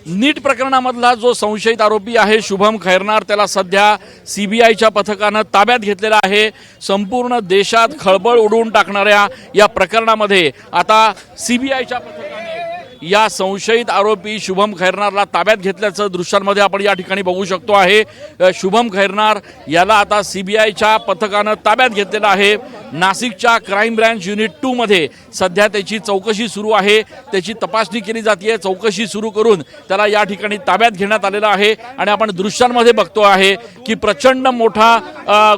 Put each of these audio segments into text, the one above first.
नीट प्रकरणामधला जो संशयित आरोपी आहे शुभम खैरनार, त्याला सध्या सीबीआयच्या पथकानं ताब्यात घेतलेला आहे। संपूर्ण देशात खळबळ उडवून टाकणाऱ्या या प्रकरणामध्ये आता सीबीआयच्या पथकाने या संशयित आरोपी शुभम खैरनारला ताब्यात घेतल्याचं दृश्यांमध्ये आपण या ठिकाणी बघू शकतो आहे। शुभम खैरनार याला आता सीबीआयच्या पथकानं ताब्यात घेतलेलं आहे। नाशिकच्या क्राईम ब्रांच युनिट 2 मध्ये सध्या त्याची चौकशी सुरू आहे, त्याची तपासणी केली जाते। चौकशी सुरू करून त्याला या ठिकाणी ताब्यात घेण्यात आलेलं आहे आणि आपण दृश्यांमध्ये बघतो आहे की प्रचंड मोठा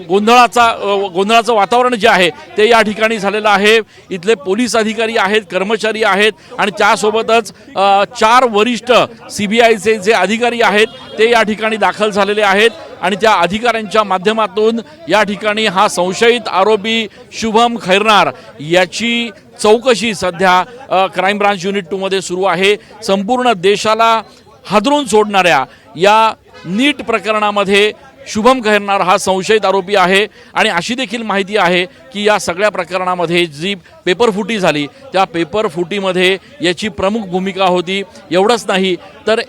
गोंधळाचं वातावरण जे आहे ते या ठिकाणी झालेलं आहे। इथले पोलीस अधिकारी आहेत, कर्मचारी आहेत आणि त्यासोबतच 4 वरिष्ठ सीबीआयचे जे अधिकारी आहेत ते या ठिकाणी दाखल झालेले आहेत आणि त्या अधिकाऱ्यांच्या माध्यमातून या ठिकाणी हा संशयित आरोपी शुभम खैरनार याची चौकशी सध्या क्राईम ब्रांच युनिट 2 मध्ये सुरू आहे। संपूर्ण देशाला हादरून सोडणाऱ्या या नीट प्रकरणामध्ये शुभम खैरनार हा संशयित आरोपी आहे आणि अशी देखील माहिती आहे की या सगळ्या प्रकरणामध्ये जी पेपरफुटी झाली त्या पेपरफुटीमध्ये याची प्रमुख भूमिका होती। एवढंच नाही तर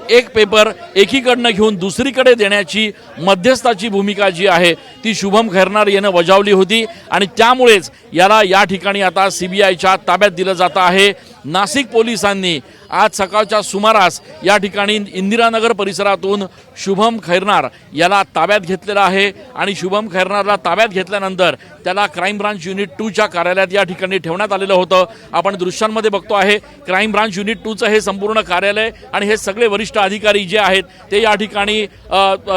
एक पेपर एकीकडनं घेऊन दुसरीकडे देण्याची मध्यस्थाची भूमिका जी आहे ती शुभम खैरनार यानं बजावली होती आणि त्यामुळेच याला या ठिकाणी आता सीबीआयच्या ताब्यात दिलं जात आहे। नाशिक पोलिसांनी आज सकाळच्या सुमारास या ठिकाणी इंदिरानगर परिसरातून शुभम खैरनार याला ताब्यात घेतलेला आहे आणि शुभम खैरनारला ताब्यात घेतल्यानंतर त्याला क्राईम ब्रांच युनिट 2 च्या कार्यालयात या ठिकाणी ठेवण्यात आलेलं होतं। आपण दृश्यांमध्ये बघतो आहे क्राईम ब्रांच युनिट 2 चं हे संपूर्ण कार्यालय आणि हे सगळे वरिष्ठ अधिकारी जे आहेत ते या ठिकाणी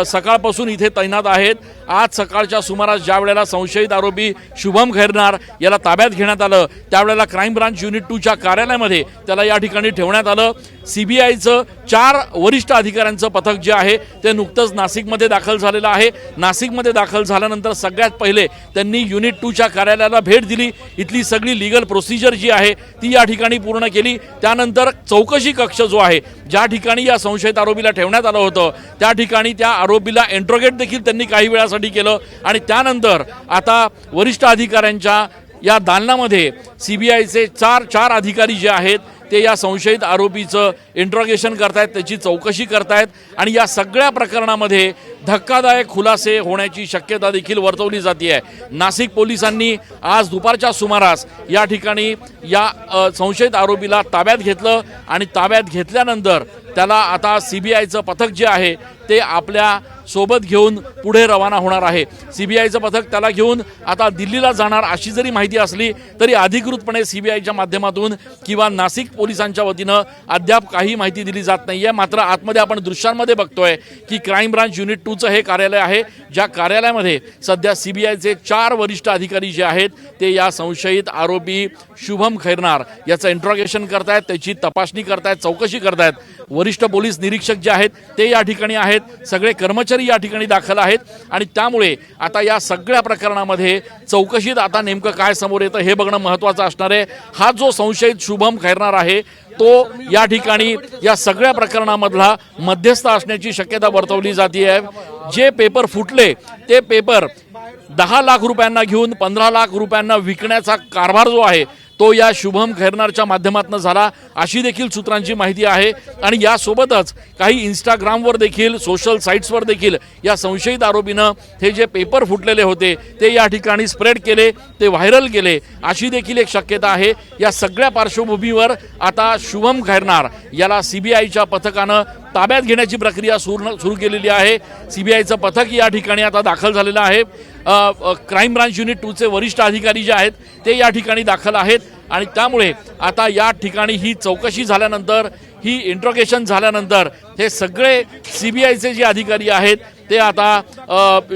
सकाळपासून इथे तैनात आहेत। आज सकाळच्या सुमारास ज्या वेळेला संशयित आरोपी शुभम खैरनार याला ताब्यात घेण्यात आलं त्यावेळेला क्राईम ब्रांच युनिट 2 च्या कार्यालयामध्ये त्याला या ठिकाणी ठेवण्यात आलं। सीबीआयचं 4 वरिष्ठ अधिकाऱ्यांचं पथक जे आहे ते नुकतंच नाशिकमध्ये दाखल झालेलं आहे। नाशिकमध्ये दाखल झाल्यानंतर सगळ्यात पहिले त्यांनी युनिट 2 च्या कार्यालयाला भेट दिली, इथली सगळी लीगल प्रोसिजर जी आहे ती या ठिकाणी पूर्ण केली। त्यानंतर चौकशी कक्ष जो आहे ज्या ठिकाणी या संशयित आरोपीला ठेवण्यात आलं होतं त्या ठिकाणी त्या आरोपीला इंट्रोगेट देखील त्यांनी काही वेळासाठी केलं आणि त्यानंतर आता वरिष्ठ अधिकाऱ्यांच्या या दालनामध्ये सीबीआयचे 4 अधिकारी जे आहेत ते या संशयित आरोपीचं इंट्रोगेशन करतायत, त्याची चौकशी करतायत आणि या सगळ्या प्रकरणामध्ये धक्कादायक खुलासे होण्याची शक्यता देखील वर्तवली जाते आहे। नाशिक पोलिसांनी आज दुपारच्या सुमारास या ठिकाणी या संशयित आरोपीला ताब्यात घेतलं आणि ताब्यात घेतल्यानंतर त्याला आता सीबीआयचं पथक जे आहे ते आपल्या सोबत घेऊन पुढे रवाना होणार आहे। सीबीआयचं पथक त्याला घेऊन आता दिल्लीला जाणार अशी जरी माहिती असली तरी अधिकृतपणे सीबीआयच्या माध्यमातून किंवा नाशिक पोलिसांच्या वतीनं अद्याप काही माहिती दिली जात नाहीये। मात्र आतमध्ये आपण दृश्यांमध्ये बघतोय की क्राईम ब्रांच युनिट 2 चं हे कार्यालय आहे ज्या कार्यालयामध्ये सध्या सीबीआयचे 4 वरिष्ठ अधिकारी जे आहेत ते या संशयित आरोपी शुभम खैरनार याचं इंट्रोगेशन करतायत, त्याची तपासणी करतायत, चौकशी करतायत। वरिष्ठ पोलीस निरीक्षक जे आहेत ते या ठिकाणी आहेत, सगळे कर्मचारी या ठिकाणी दाखल आहेत आणि त्यामुळे आता या सगळ्या प्रकरणामध्ये चौकशीत आता नेमकं काय समोर येतं हे बघणं महत्त्वाचं असणार आहे। हा जो संशयित शुभम खैरनार आहे तो या ठिकाणी या सगळ्या प्रकरणामधला मध्यस्थ असण्याची शक्यता वर्तवली जाते आहे। जे पेपर फुटले ते पेपर 10 लाख रुपयांना घेऊन 15 लाख रुपयांना विकण्याचा कारभार जो आहे तो या शुभम खैरनारच्या माध्यमातून झाला अशी देखील सूत्रांची माहिती आहे आणि यासोबतच काही इंस्टाग्रामवर देखील सोशल साईट्सवर देखील या संशयित आरोपीनं हे जे पेपर फुटलेले होते ते या ठिकाणी स्प्रेड केले, ते व्हायरल केले अशी देखील एक शक्यता आहे। या सगळ्या पार्श्वभूमीवर आता शुभम खैरनार याला सीबीआयच्या पथकानं ताब्यात घेण्याची प्रक्रिया सुरू केलेली आहे। सीबीआयचं पथक या ठिकाणी आता दाखल झालेलं आहे। क्राईम ब्रांच युनिट 2 चे वरिष्ठ अधिकारी जे आहेत ते या ठिकाणी दाखल आहेत आणि त्यामुळे आता या ठिकाणी ही चौकशी झाल्यानंतर, ही इंट्रोगेशन झाल्यानंतर हे सगळे सीबीआयचे जे अधिकारी आहेत ते आता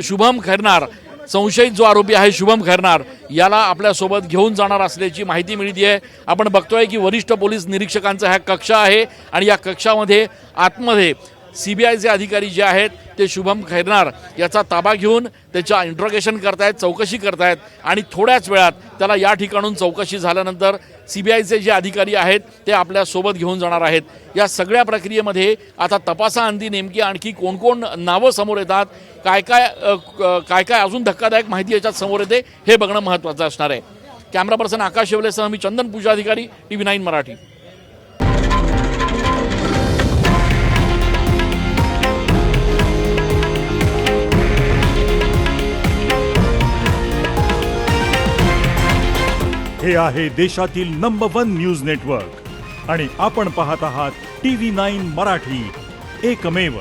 शुभम खैरनार संशयित जो आरोपी आहे शुभम खैरनार याला आपल्यासोबत घेऊन जाणार असल्याची माहिती मिळते आहे। आपण बघतोय की वरिष्ठ पोलीस निरीक्षकांचा हा कक्ष आहे आणि या कक्षामध्ये आतमध्ये सीबीआयचे अधिकारी जे आहेत ते शुभम खैरनार याचा ताबा घेऊन त्याचा इंट्रोगेशन करतायत, चौकशी करतायत आणि थोड्याच वेळात त्याला या ठिकाणून चौकशी झाल्यानंतर सीबीआयचे जे अधिकारी आहेत ते आपल्या सोबत घेऊन जाणार आहेत। या सगळ्या प्रक्रियेमध्ये आता तपासाअंती नेमकी आणखी कोण कोण नावं समोर येतात, काय काय अजून धक्कादायक माहिती याच्यात समोर येते हे बघणं महत्त्वाचं असणार आहे। कॅमेरा पर्सन आकाश शेवलेसह मी चंदन पूजा अधिकारी, TV9 मराठी। हे आहे देशातील नंबर 1 न्यूज नेटवर्क आणि आपण पाहत आहात TV9 मराठी, एकमेव.